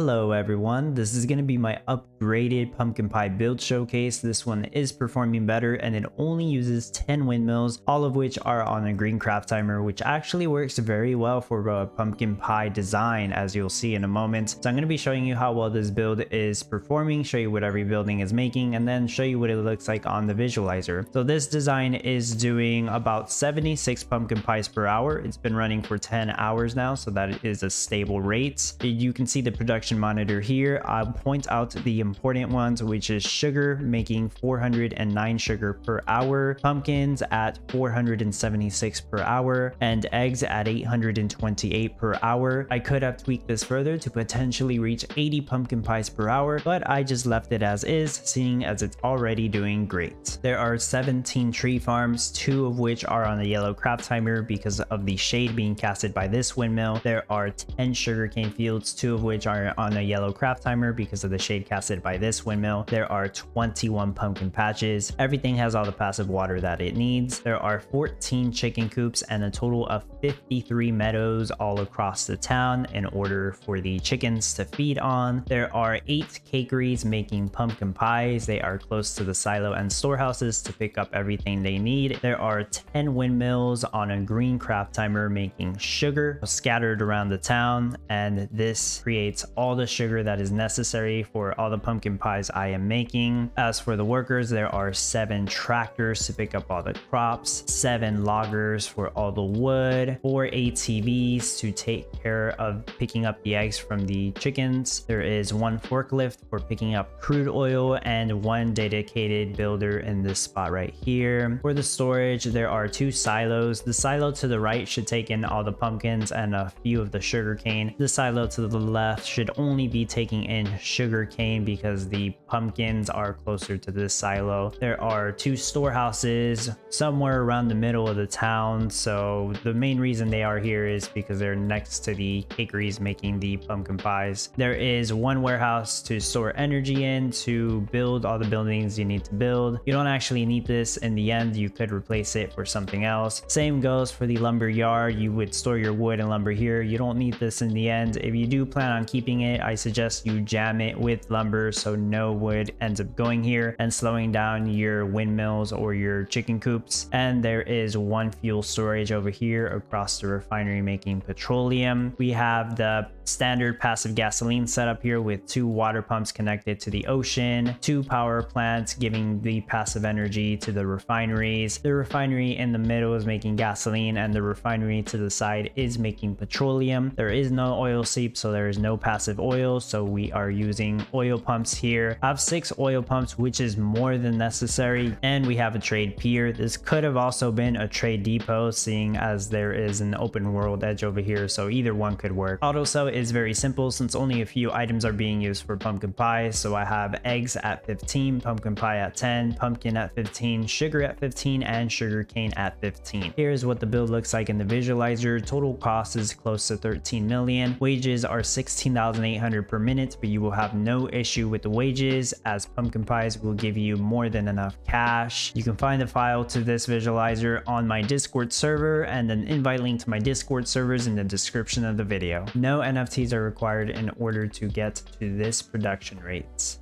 Hello everyone, this is going to be my upgraded pumpkin pie build showcase. This one is performing better and it only uses 10 windmills, all of which are on a green craft timer, which actually works very well for a pumpkin pie design, as you'll see in a moment. So I'm going to be showing you how well this build is performing, show you what every building is making, and then show you what it looks like on the visualizer. So this design is doing about 76 pumpkin pies per hour. It's been running for 10 hours now, so that is a stable rate. You can see the production monitor here. I'll point out the important ones, which is sugar making 409 sugar per hour, pumpkins at 476 per hour, and eggs at 828 per hour. I could have tweaked this further to potentially reach 80 pumpkin pies per hour, but I just left it as is, seeing as it's already doing great. There are 17 tree farms, 2 of which are on the yellow craft timer because of the shade being casted by this windmill. There are 10 sugarcane fields, 2 of which are on a yellow craft timer because of the shade casted by this windmill. There are 21 pumpkin patches. Everything has all the passive water that it needs. There are 14 chicken coops and a total of 53 meadows all across the town in order for the chickens to feed on. There are 8 cakeries making pumpkin pies. They are close to the silo and storehouses to pick up everything they need. There are 10 windmills on a green craft timer making sugar scattered around the town, and this creates all the sugar that is necessary for all the pumpkin pies I am making. As for the workers, there are 7 tractors to pick up all the crops, 7 loggers for all the wood, 4 ATVs to take care of picking up the eggs from the chickens. There is 1 forklift for picking up crude oil and 1 dedicated builder in this spot right here. For the storage, there are 2 silos. The silo to the right should take in all the pumpkins and a few of the sugar cane. The silo to the left should only be taking in sugar cane because the pumpkins are closer to this silo. There are 2 storehouses somewhere around the middle of the town, so the main reason they are here is because they're next to the cakeries making the pumpkin pies. There is 1 warehouse to store energy in to build all the buildings you need to build. You don't actually need this in the end, you could replace it for something else. Same goes for the lumber yard. You would store your wood and lumber here. You don't need this in the end. If you do plan on keeping it, I suggest you jam it with lumber so no wood ends up going here and slowing down your windmills or your chicken coops. And there is 1 fuel storage over here across the refinery making petroleum. We have the standard passive gasoline setup here with 2 water pumps connected to the ocean, 2 power plants giving the passive energy to the refineries. The refinery in the middle is making gasoline and the refinery to the side is making petroleum. There is no oil seep, so there is no passive oil, so we are using oil pumps here. I have 6 oil pumps, which is more than necessary, and we have a trade pier. This could have also been a trade depot, seeing as there is an open world edge over here, so either one could work. Auto sell is very simple since only a few items are being used for pumpkin pie, so I have eggs at 15, pumpkin pie at 10, pumpkin at 15, sugar at 15, and sugar cane at 15. Here's what the build looks like in the visualizer. Total cost is close to 13 million. Wages are 16,800 per minute, but you will have no issue with the wages as pumpkin pies will give you more than enough cash. You can find the file to this visualizer on my Discord server, and an invite link to my Discord servers in the description of the video. No NFTs are required in order to get to this production rates.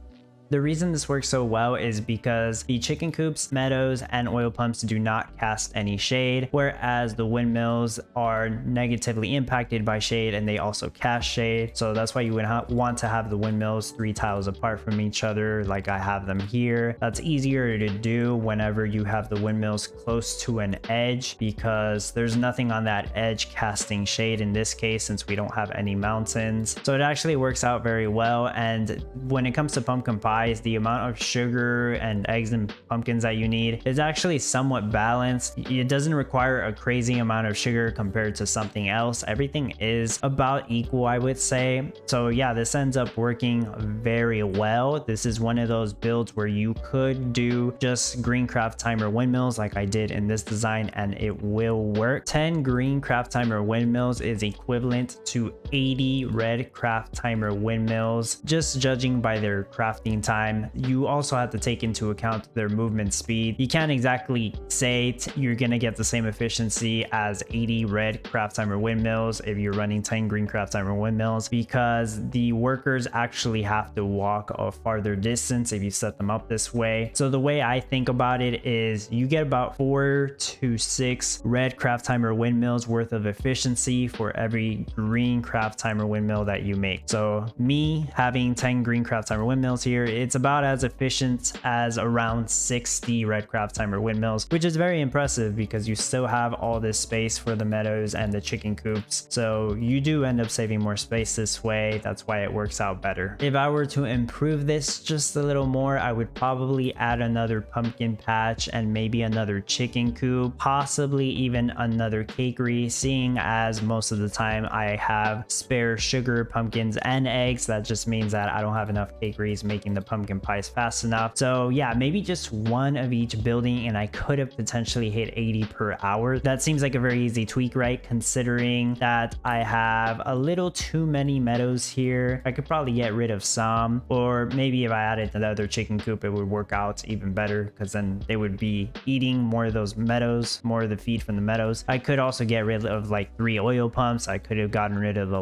The reason this works so well is because the chicken coops, meadows, and oil pumps do not cast any shade, whereas the windmills are negatively impacted by shade and they also cast shade. So that's why you would want to have the windmills 3 tiles apart from each other like I have them here. That's easier to do whenever you have the windmills close to an edge because there's nothing on that edge casting shade in this case since we don't have any mountains. So it actually works out very well, and when it comes to pumpkin pie, the amount of sugar and eggs and pumpkins that you need is actually somewhat balanced. It doesn't require a crazy amount of sugar compared to something else. Everything is about equal, I would say. So yeah, this ends up working very well. This is one of those builds where you could do just green craft timer windmills like I did in this design and it will work. 10 green craft timer windmills is equivalent to 80 red craft timer windmills, just judging by their crafting time, you also have to take into account their movement speed. You can't exactly say you're gonna get the same efficiency as 80 red craft timer windmills if you're running 10 green craft timer windmills, because the workers actually have to walk a farther distance if you set them up this way. So the way I think about it is you get about 4 to 6 red craft timer windmills worth of efficiency for every green craft timer windmill that you make. So me having 10 green craft timer windmills here, it's about as efficient as around 60 red craft timer windmills, which is very impressive because you still have all this space for the meadows and the chicken coops. So you do end up saving more space this way. That's why it works out better. If I were to improve this just a little more, I would probably add another pumpkin patch and maybe another chicken coop, possibly even another cakery, seeing as most of the time I have spare sugar, pumpkins, and eggs. That just means that I don't have enough cakeries making the pumpkin pies fast enough. So yeah, maybe just one of each building and I could have potentially hit 80 per hour. That seems like a very easy tweak, right? Considering that I have a little too many meadows here. I could probably get rid of some, or maybe if I added another chicken coop, it would work out even better because then they would be eating more of those meadows, more of the feed from the meadows. I could also get rid of like 3 oil pumps. I could have gotten rid of the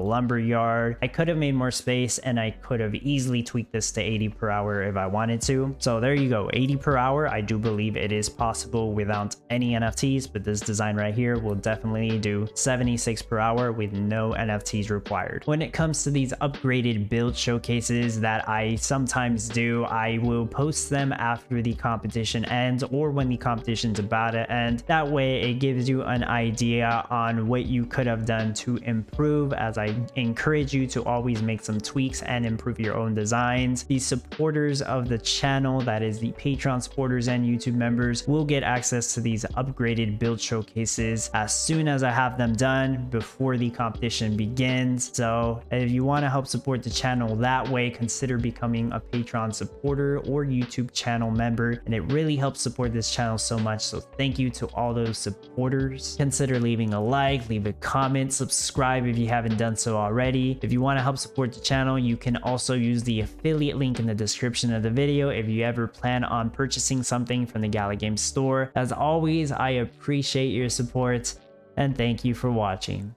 lumber yard. I could have made more space and I could have easily tweaked this to 80 per hour if I wanted to. So there you go, 80 per hour. I do believe it is possible without any NFTs, but this design right here will definitely do 76 per hour with no NFTs required. When it comes to these upgraded build showcases that I sometimes do, I will post them after the competition ends or when the competition's about to end. That way it gives you an idea on what you could have done to improve, as I encourage you to always make some tweaks and improve your own designs. The supporters of the channel, that is the Patreon supporters and YouTube members, will get access to these upgraded build showcases as soon as I have them done before the competition begins. So if you want to help support the channel that way, consider becoming a Patreon supporter or YouTube channel member, and it really helps support this channel so much. So thank you to all those supporters. Consider leaving a like, leave a comment, subscribe if you haven't done so already. If you want to help support the channel, you can also use the affiliate link in the description of the video if you ever plan on purchasing something from the Gala Games store. As always, I appreciate your support and thank you for watching.